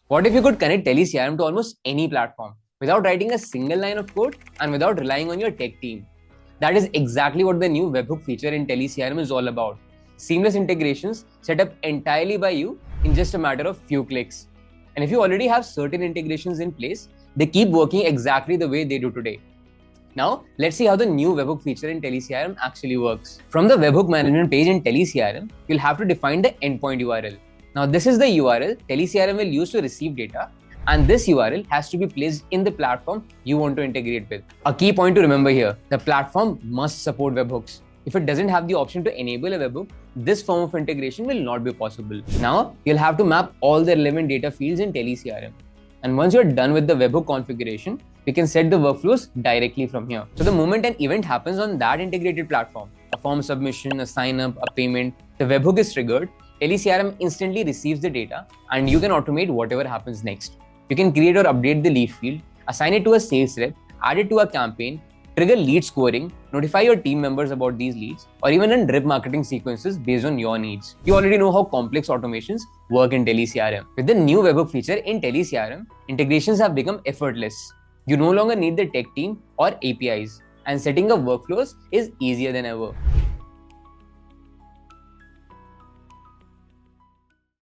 What if you could connect telecrm to almost any platform without writing a single line of code and without relying on your tech team? That is exactly what the new Webhook feature in telecrm is all about. Seamless integrations set up entirely by you in just a matter of few clicks. And if you already have certain integrations in place, they keep working exactly the way they do today. Now, let's see how the new Webhook feature in telecrm actually works. From the Webhook management page in telecrm, you'll have to define the endpoint URL. Now, this is the URL telecrm will use to receive data, and this URL has to be placed in the platform you want to integrate with. A key point to remember here, the platform must support webhooks. If it doesn't have the option to enable a webhook, this form of integration will not be possible. Now, you'll have to map all the relevant data fields in telecrm. And once you're done with the webhook configuration, we can set the workflows directly from here. So the moment an event happens on that integrated platform, a form submission, a sign up, a payment, the webhook is triggered, telecrm instantly receives the data and you can automate whatever happens next. You can create or update the lead field, assign it to a sales rep, add it to a campaign, trigger lead scoring, notify your team members about these leads, or even run drip marketing sequences based on your needs. You already know how complex automations work in telecrm. With the new webhook feature in telecrm, integrations have become effortless. You no longer need the tech team or APIs, and setting up workflows is easier than ever.